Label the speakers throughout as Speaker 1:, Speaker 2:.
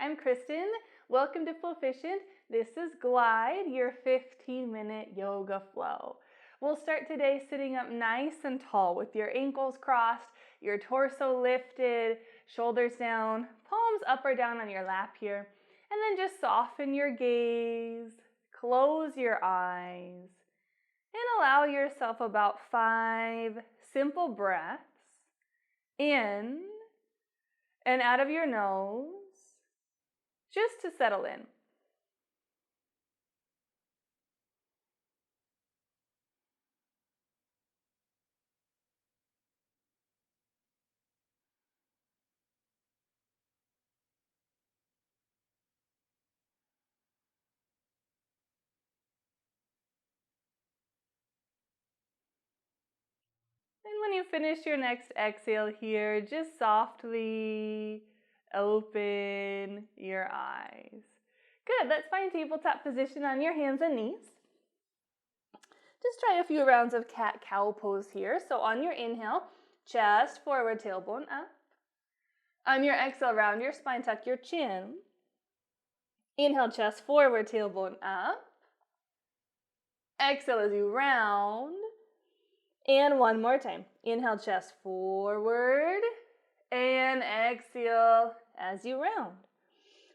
Speaker 1: I'm Kristen. Welcome to FLOFICIENT. This is Glide, your 15-minute yoga flow. We'll start today sitting up nice and tall with your ankles crossed, your torso lifted, shoulders down, palms up or down on your lap here. And then just soften your gaze, close your eyes, and allow yourself about 5 simple breaths in and out of your nose, just to settle in. And when you finish your next exhale here, just softly open your eyes. Good, let's find tabletop position on your hands and knees. Just try a few rounds of cat-cow pose here. So on your inhale, chest forward, tailbone up. On your exhale, round your spine, tuck your chin. Inhale, chest forward, tailbone up. Exhale as you round. And one more time. Inhale, chest forward. And exhale as you round.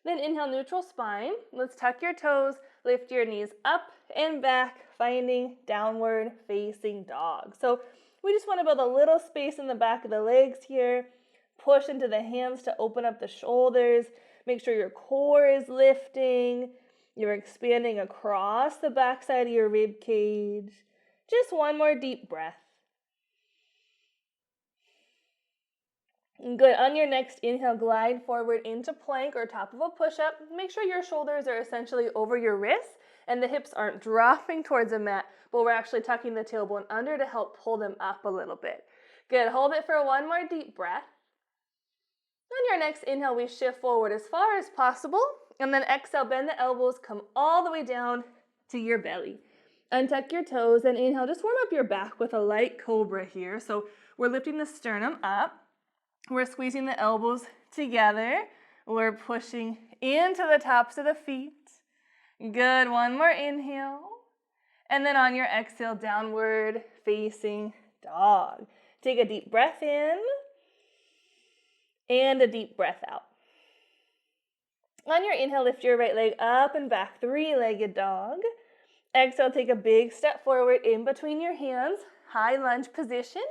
Speaker 1: Then inhale, neutral spine. Let's tuck your toes, lift your knees up and back, finding downward facing dog. So we just want to build a little space in the back of the legs here. Push into the hands to open up the shoulders. Make sure your core is lifting. You're expanding across the backside of your rib cage. Just one more deep breath. Good. On your next inhale, glide forward into plank or top of a push-up. Make sure your shoulders are essentially over your wrists and the hips aren't dropping towards the mat, but we're actually tucking the tailbone under to help pull them up a little bit. Good. Hold it for one more deep breath. On your next inhale, we shift forward as far as possible, and then exhale, bend the elbows, come all the way down to your belly. Untuck your toes and inhale, just warm up your back with a light cobra here. So we're lifting the sternum up. We're squeezing the elbows together. We're pushing into the tops of the feet. Good. One more inhale. And then on your exhale, downward facing dog. Take a deep breath in and a deep breath out. On your inhale, lift your right leg up and back, 3-legged dog. Exhale, take a big step forward in between your hands, high lunge position.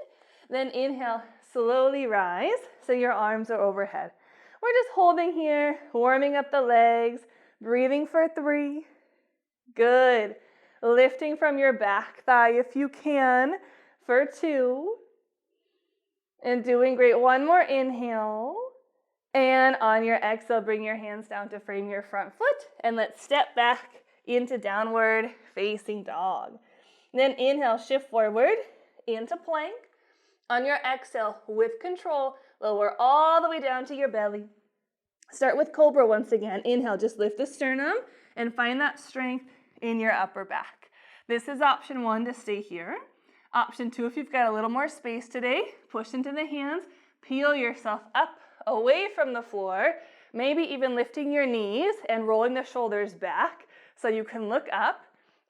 Speaker 1: Then inhale, slowly rise so your arms are overhead. We're just holding here, warming up the legs, breathing for 3. Good. Lifting from your back thigh if you can for 2. And doing great. One more inhale. And on your exhale, bring your hands down to frame your front foot. And let's step back into downward facing dog. Then inhale, shift forward into plank. On your exhale, with control, lower all the way down to your belly. Start with cobra once again. Inhale, just lift the sternum and find that strength in your upper back. This is option 1 to stay here. Option 2, if you've got a little more space today, push into the hands, peel yourself up away from the floor, maybe even lifting your knees and rolling the shoulders back so you can look up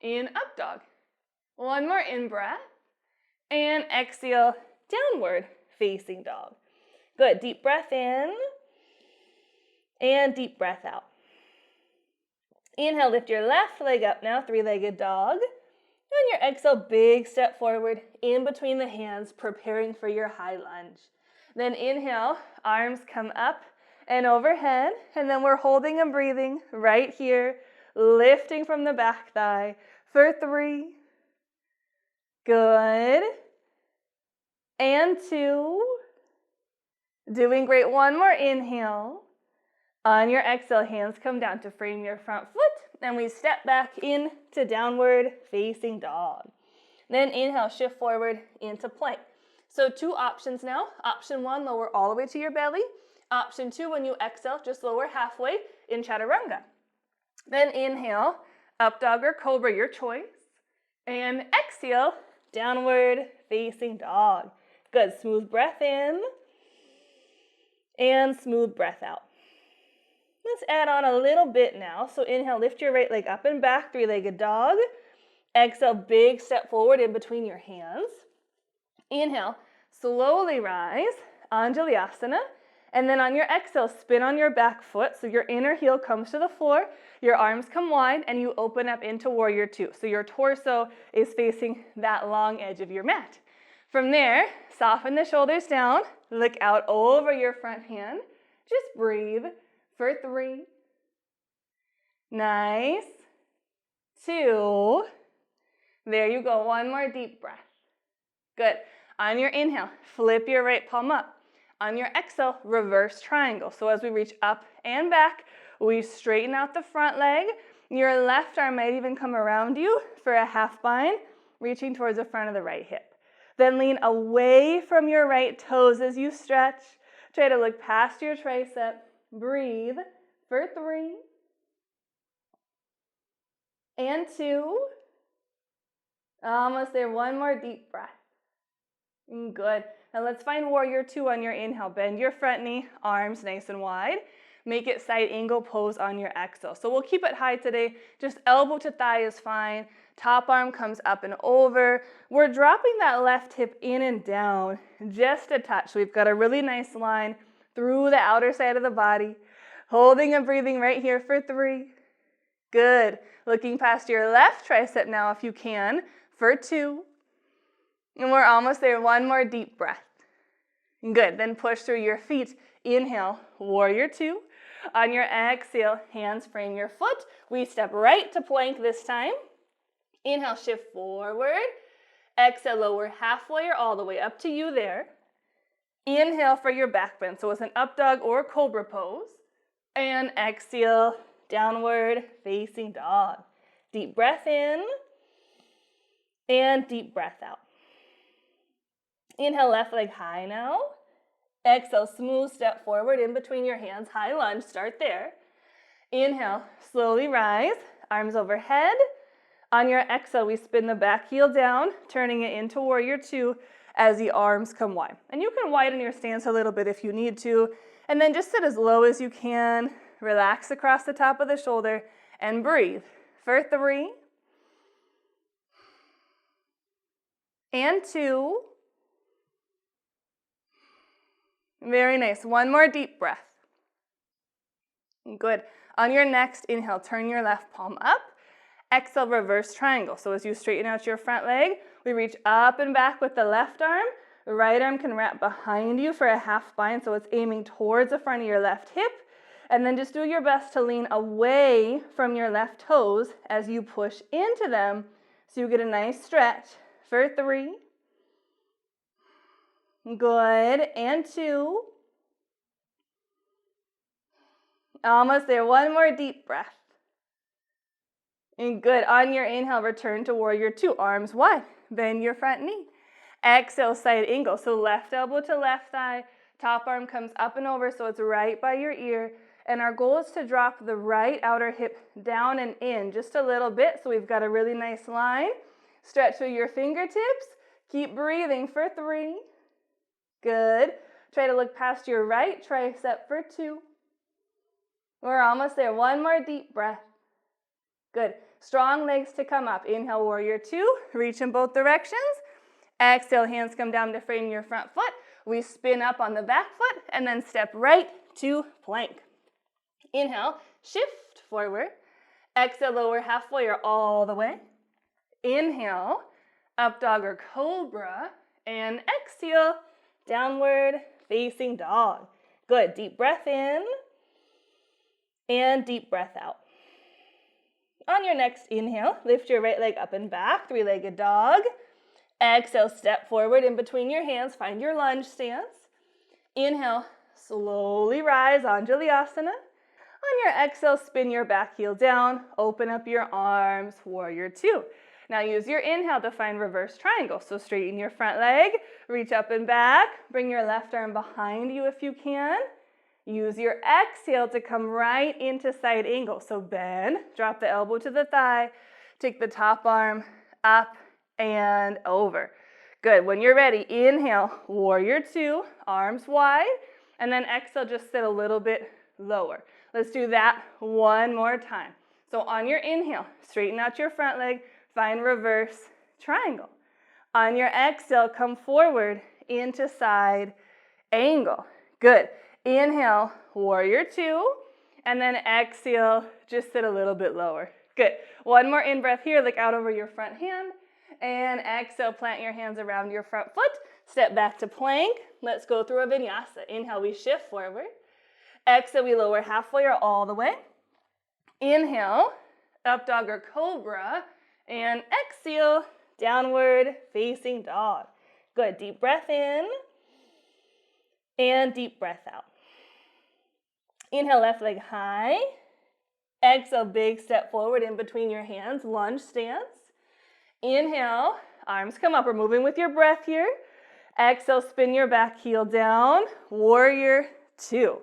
Speaker 1: in up dog. One more in breath and exhale, downward facing dog. Good. Deep breath in and deep breath out. Inhale, lift your left leg up now, 3-legged dog. On your exhale, big step forward in between the hands, preparing for your high lunge. Then inhale, arms come up and overhead, and then we're holding and breathing right here, lifting from the back thigh for 3. Good. And 2. Doing great. One more inhale. On your exhale, hands come down to frame your front foot, and we step back into downward facing dog. Then inhale, shift forward into plank. So 2 options now. Option 1, lower all the way to your belly. Option 2, when you exhale, just lower halfway in chaturanga. Then inhale, up dog or cobra, your choice. And exhale, downward facing dog. Good. Smooth breath in and smooth breath out. Let's add on a little bit now. So inhale, lift your right leg up and back, three-legged dog. Exhale, big step forward in between your hands. Inhale, slowly rise, Anjalyasana. And then on your exhale, spin on your back foot. So your inner heel comes to the floor, your arms come wide, and you open up into warrior two. So your torso is facing that long edge of your mat. From there, soften the shoulders down, look out over your front hand. Just breathe for 3. Nice. 2. There you go. One more deep breath. Good. On your inhale, flip your right palm up. On your exhale, reverse triangle. So as we reach up and back, we straighten out the front leg. Your left arm might even come around you for a half bind, reaching towards the front of the right hip. Then lean away from your right toes as you stretch. Try to look past your tricep. Breathe for 3. And 2. Almost there. One more deep breath. Good. Now let's find warrior two on your inhale. Bend your front knee, arms nice and wide. Make it side angle pose on your exhale. So we'll keep it high today. Just elbow to thigh is fine. Top arm comes up and over. We're dropping that left hip in and down just a touch. We've got a really nice line through the outer side of the body. Holding and breathing right here for 3. Good. Looking past your left tricep now if you can for 2. And we're almost there. One more deep breath. Good. Then push through your feet. Inhale, warrior two. On your exhale, hands frame your foot. We step right to plank this time. Inhale, shift forward. Exhale, lower halfway or all the way up to you there. Inhale for your back bend. So it's an up dog or cobra pose. And exhale, downward facing dog. Deep breath in and deep breath out. Inhale, left leg high now. Exhale, smooth step forward in between your hands. High lunge, start there. Inhale, slowly rise, arms overhead. On your exhale, we spin the back heel down, turning it into warrior two as the arms come wide. And you can widen your stance a little bit if you need to. And then just sit as low as you can. Relax across the top of the shoulder and breathe for 3. And 2. Very nice. One more deep breath. Good. On your next inhale, turn your left palm up. Exhale, reverse triangle. So as you straighten out your front leg, we reach up and back with the left arm. The right arm can wrap behind you for a half bind, so it's aiming towards the front of your left hip. And then just do your best to lean away from your left toes as you push into them so you get a nice stretch for 3. Good. And 2. Almost there. One more deep breath. And good. On your inhale, return to warrior two. Arms wide. Bend your front knee. Exhale, side angle. So left elbow to left thigh. Top arm comes up and over so it's right by your ear. And our goal is to drop the right outer hip down and in just a little bit so we've got a really nice line. Stretch through your fingertips. Keep breathing for 3. Good. Try to look past your right tricep for 2. We're almost there. One more deep breath. Good. Strong legs to come up. Inhale, warrior two. Reach in both directions. Exhale, hands come down to frame your front foot. We spin up on the back foot and then step right to plank. Inhale, shift forward. Exhale, lower halfway or all the way. Inhale, up dog or cobra. And exhale, downward facing dog. Good. Deep breath in and deep breath out. On your next inhale, lift your right leg up and back, three-legged dog. Exhale, step forward in between your hands, find your lunge stance. Inhale, slowly rise, Anjalyasana. On your exhale, spin your back heel down, open up your arms, warrior two. Now use your inhale to find reverse triangle. So straighten your front leg, reach up and back, bring your left arm behind you if you can. Use your exhale to come right into side angle. So bend, drop the elbow to the thigh, take the top arm up and over. Good. When you're ready, inhale, warrior two, arms wide, and then exhale, just sit a little bit lower. Let's do that one more time. So on your inhale, straighten out your front leg, find reverse triangle. On your exhale, come forward into side angle. Good. Inhale, warrior two, and then exhale, just sit a little bit lower. Good. One more in-breath here, look out over your front hand, and exhale, plant your hands around your front foot, step back to plank. Let's go through a vinyasa. Inhale, we shift forward. Exhale, we lower halfway or all the way. Inhale, up dog or cobra, and exhale, downward facing dog. Good. Deep breath in and deep breath out. Inhale, left leg high. Exhale, big step forward in between your hands, lunge stance. Inhale, arms come up. We're moving with your breath here. Exhale, spin your back heel down, warrior two.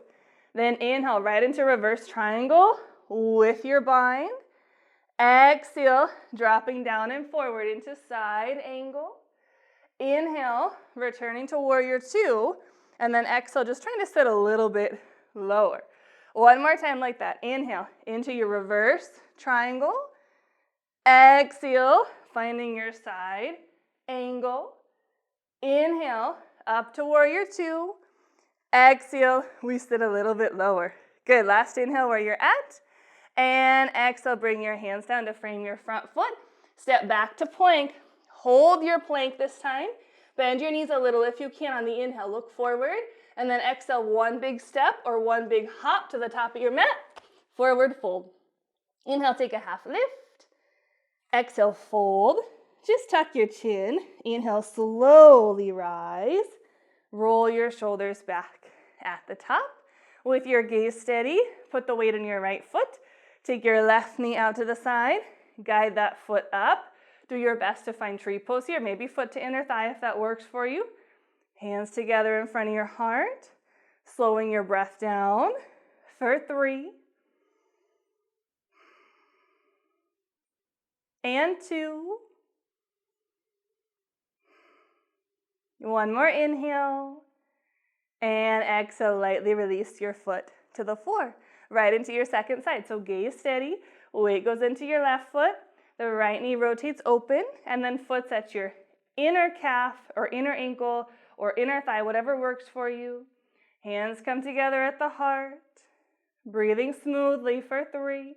Speaker 1: Then inhale, right into reverse triangle with your bind. Exhale, dropping down and forward into side angle. Inhale, returning to warrior two. And then exhale, just trying to sit a little bit lower. One more time like that. Inhale, into your reverse triangle. Exhale, finding your side angle. Inhale, up to warrior two. Exhale, we sit a little bit lower. Good. Last inhale where you're at. And exhale, bring your hands down to frame your front foot. Step back to plank. Hold your plank this time. Bend your knees a little if you can on the inhale. Look forward. And then exhale, one big step or one big hop to the top of your mat. Forward fold. Inhale, take a half lift. Exhale, fold. Just tuck your chin. Inhale, slowly rise. Roll your shoulders back at the top. With your gaze steady, put the weight on your right foot. Take your left knee out to the side. Guide that foot up. Do your best to find tree pose here. Maybe foot to inner thigh if that works for you. Hands together in front of your heart. Slowing your breath down for 3. And 2. One more inhale. And exhale, lightly release your foot to the floor. Right into your second side. So gaze steady. Weight goes into your left foot. The right knee rotates open. And then foot's at your inner calf or inner ankle or inner thigh, whatever works for you. Hands come together at the heart. Breathing smoothly for 3.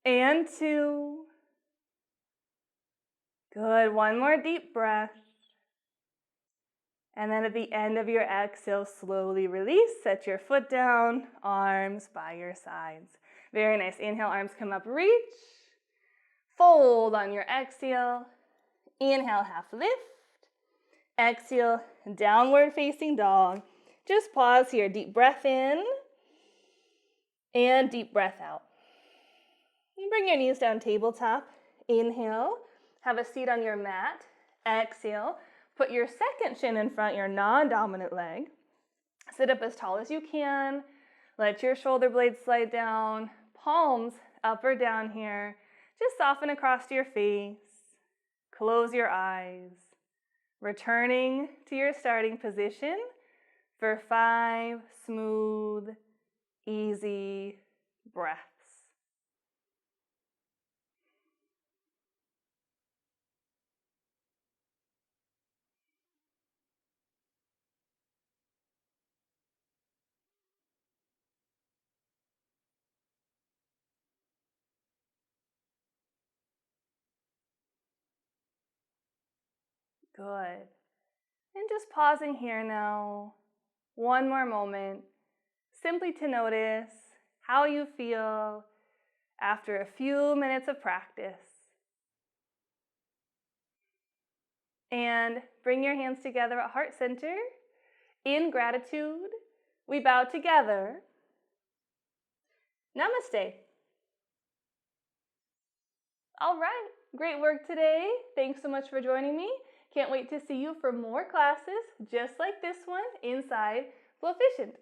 Speaker 1: And 2. Good. One more deep breath. And then at the end of your exhale, slowly release. Set your foot down, arms by your sides. Very nice. Inhale, arms come up, reach. Fold on your exhale. Inhale, half lift. Exhale, downward facing dog. Just pause here. Deep breath in and deep breath out. You bring your knees down tabletop. Inhale, have a seat on your mat. Exhale, put your second shin in front, your non-dominant leg. Sit up as tall as you can. Let your shoulder blades slide down. Palms up or down here. Just soften across your face. Close your eyes. Returning to your starting position for 5 smooth, easy breaths. Good. And just pausing here now, one more moment, simply to notice how you feel after a few minutes of practice. And bring your hands together at heart center. In gratitude, we bow together. Namaste. All right, great work today. Thanks so much for joining me. Can't wait to see you for more classes just like this one inside FLOFICIENT.